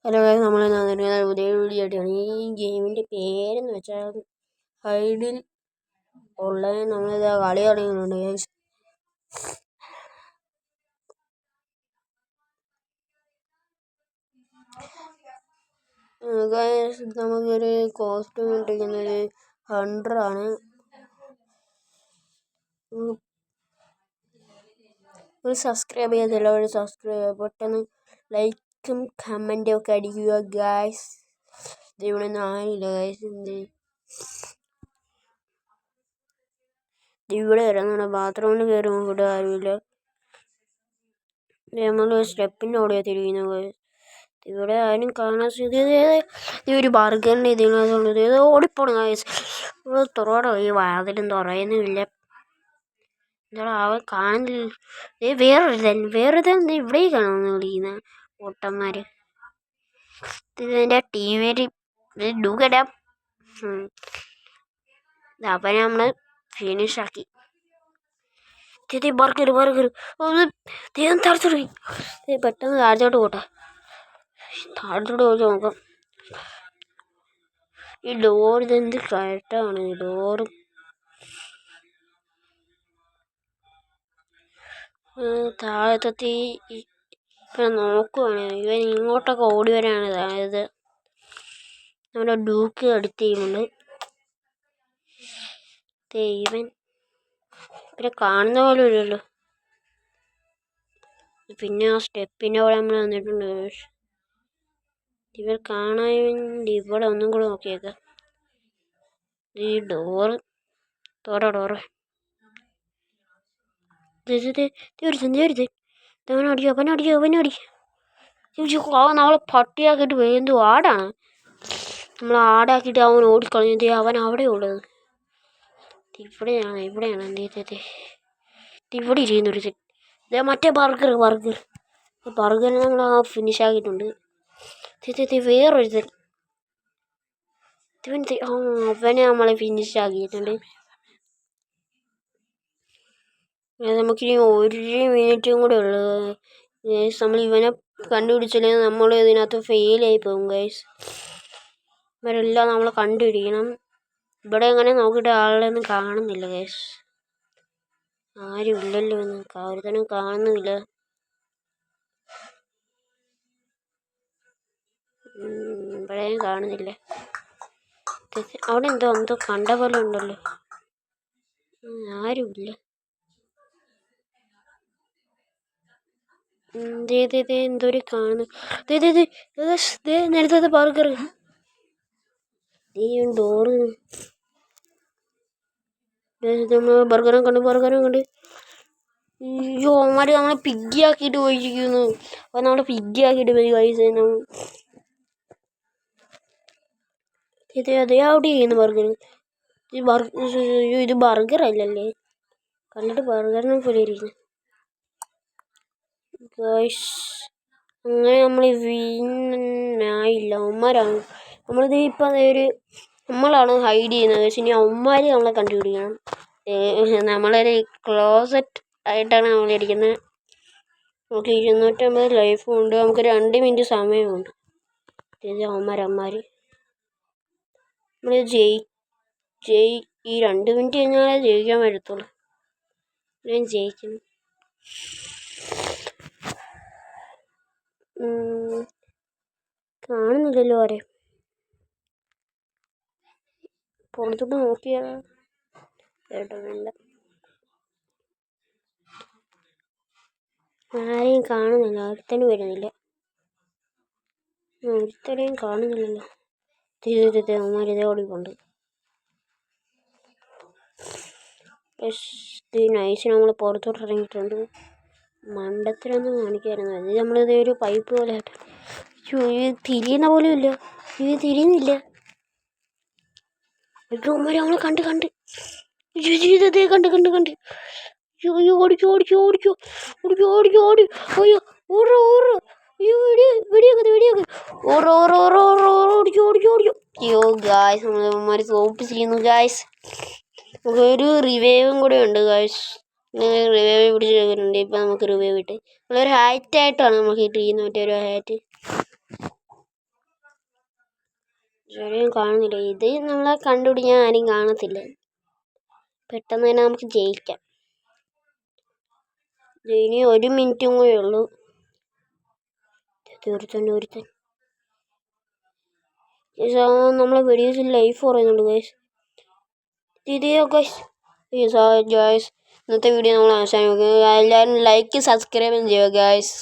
Hello നമ്മൾ പുതിയ video ആയിട്ടാണ്. ഈ ഗെയിമിൻ്റെ പേരെന്ന് വെച്ചാൽ ഹൈഡിൽ ഓൺലൈൻ. നമ്മളിത് കളി തുടങ്ങിയിട്ടുണ്ട് ഗൈസ്. നമുക്കൊരു കോസ്റ്റ്യൂം ഇട്ടിരിക്കുന്നത് ഹൺഡ്രഡാണ്. ഒരു സബ്സ്ക്രൈബ് ചെയ്തില്ല, ഒരു സബ്സ്ക്രൈബ് പെട്ടെന്ന് ലൈക്കും കമൻറ്റും ഒക്കെ അടിക്കുക ഗായ്സ്. ഇവിടെ ഒന്നും ആയില്ല ഗായ്സ്. ഇവിടെ വരാം, നമ്മുടെ ബാത്റൂമിൽ കയറി ഇവിടെ ആരുമില്ല. നമ്മൾ സ്റ്റെപ്പിൻ്റെ അവിടെ തിരിക്കുന്നു ഗായ്സ്. ഇവിടെ ആരും കാണാൻ ഒരു ബർഗറിൻ്റെ ഇതിനകത്തുള്ളത് ഇത് ഓടിപ്പോണം ഗായ്സ്. ഇവിടെ തുറവട ഈ വാതിലും തുറയുന്നുമില്ല. എന്താ അവൻ കാണുന്നില്ല. വേറൊരു ഇവിടെ കാണുമെന്ന് വിളിക്കുന്ന ഓട്ടന്മാർ. ഇതിൻ്റെ ടീമേറ്റ് ഡൂകടാം. അവനെ നമ്മൾ ഫിനിഷാക്കി. ബർഗർ താഴ്ത്തോട്ട് പോയി. പെട്ടെന്ന് താഴ്ത്തോട്ട് പോട്ടെ. താഴത്തോട്ട് പോയി നോക്കാം. ഈ ഡോർ ഇതെന്ത് കയറ്റാണ് ഈ ഡോറ്. താഴത്തെത്തി ഇപ്പം നോക്കുവാണ്. ഇവൻ ഇങ്ങോട്ടൊക്കെ ഓടി വരാണ്. അതായത് നമ്മുടെ ഡൂക്ക് അടുത്തുണ്ട്. ഇവൻ പിന്നെ കാണുന്ന പോലും ഇല്ലല്ലോ. പിന്നെ ആ സ്റ്റെപ്പിൻ്റെ അവിടെ നമ്മൾ വന്നിട്ടുണ്ട്. ഇവർ കാണാൻ വേണ്ടി ഇവിടെ ഒന്നും കൂടെ നോക്കിയേക്കാം. ഈ ഡോറ് ഡോറ് അവനടി നമ്മളെ പട്ടിയാക്കിയിട്ട് എന്തോ ആടാണ്. നമ്മൾ ആടാക്കിയിട്ട് അവൻ ഓടിക്കളഞ്ഞത്. അവൻ അവിടെ ഉള്ളത് ഇവിടെയാണ് എന്തേത്തെ ഇവിടെ ഇരിക്കുന്നൊരു മറ്റേ ബർഗറിനെ നമ്മൾ ഫിനിഷ് ആക്കിയിട്ടുണ്ട്. വേറൊരു അവനെ നമ്മളെ ഫിനിഷ് ആക്കിയിട്ടുണ്ട്. നമുക്കിനി 1 മിനിറ്റും കൂടെ ഉള്ളു ഗൈസ്. നമ്മൾ ഇവനെ കണ്ടുപിടിച്ചില്ലെങ്കിൽ നമ്മൾ ഇതിനകത്ത് ഫെയിലായി പോകും ഗൈസ്. ഇവരെല്ലാം നമ്മൾ കണ്ടുപിടിക്കണം. ഇവിടെ എങ്ങനെ നോക്കിയിട്ട് ആളെയൊന്നും കാണുന്നില്ല ഗൈസ്. ആരും ഇല്ലല്ലോ എന്ന് ഒരുത്തനും കാണുന്നില്ല. ഇവിടെയും കാണുന്നില്ല. അവിടെ എന്തോ കണ്ട പോലെ ഉണ്ടല്ലോ. ആരുമില്ല. എന്തൊരു കാണുന്നു. നേരത്തെ ബർഗർ ഡോറ് ബർഗറും കണ്ട് അയ്യോ അവന്മാര് നമ്മളെ പിഗ്ഗിയാക്കിയിട്ട് പോയിരിക്കുന്നു. അപ്പം നമ്മളെ പിഗ്ഗിയാക്കിയിട്ട് പോയി പൈസ. അതെ അവിടെ ചെയ്യുന്നു ബർഗർ. ഇത് ബർഗർ അല്ലല്ലേ, കണ്ടിട്ട് ബർഗറിനെ പോലെ ഇരിക്കുന്നു ഗൈസ്. അങ്ങനെ നമ്മൾ വീണായില്ല. അവന്മാരാണ് നമ്മളിത് ഇപ്പം നമ്മളാണ് ഹൈഡ് ചെയ്യുന്നത്. പക്ഷെ ഇനി അവന്മാർ നമ്മളെ കണ്ടുപിടിക്കണം. നമ്മളൊരു ക്ലോസറ്റ് ആയിട്ടാണ് നമ്മളിരിക്കുന്നത്. നമുക്ക് 250 ലൈഫും ഉണ്ട്. നമുക്ക് 2 മിനിറ്റ് സമയമുണ്ട്. അവന്മാർ നമ്മൾ ഈ 2 മിനിറ്റ് കഴിഞ്ഞാലേ ജയിക്കാൻ പറ്റത്തുള്ളൂ. ഞാൻ ജയിക്കുന്നു. കാണുന്നില്ലല്ലോ ആരെ. പുറത്തോട്ട് നോക്കിയാൽ കേട്ടില്ല. ആരെയും കാണുന്നില്ല. ഒരുത്തനും വരുന്നില്ല. ഒരുത്തരെയും കാണുന്നില്ലല്ലോ. അവന്മാരിതേ ഓടിക്കൊണ്ട് നൈസിന് നമ്മൾ പുറത്തോട്ട് ഇറങ്ങിയിട്ടുണ്ട്. മണ്ടത്തിലൊന്നും കാണിക്കായിരുന്നു. അത് നമ്മളിതേ ഒരു പൈപ്പ് പോലെ ആയിട്ട് തിരിയുന്ന പോലും ഇല്ല. ഇത് തിരിയുന്നില്ല. അവന്മാർ നമ്മളെ കണ്ട് കണ്ട് സോപ്പ് ചെയ്യുന്നു ഗായ്സ്. നമുക്കൊരു റിവൈവും കൂടെ ഉണ്ട് ഗായ്സ്. റിവൈവ് പിടിച്ചിട്ടുണ്ട്. ഇപ്പം നമുക്ക് റിവൈവ് കിട്ടി. നമ്മളൊരു ഹാറ്റായിട്ടാണ് നമുക്ക് കിട്ടിയിരിക്കുന്നത്. മറ്റേ ഒരു ഹാറ്റ് ശരിയും കാണുന്നില്ല. ഇത് നമ്മളെ കണ്ടുപിടിക്കാൻ ആരും കാണത്തില്ല. പെട്ടെന്ന് തന്നെ നമുക്ക് ജയിക്കാം. ഇനി 1 മിനിറ്റും കൂടെ ഉള്ളൂ. ഒരുത്തൻ നമ്മളെ വീഡിയോസിൽ ലൈഫ് പറയുന്നുണ്ട് ഗൈസ്. ഗൈസ് ഇന്നത്തെ വീഡിയോ നമ്മൾ അവസാനിപ്പിക്കുക. എല്ലാവരും ലൈക്ക് സബ്സ്ക്രൈബും ചെയ്യുക ഗൈസ്.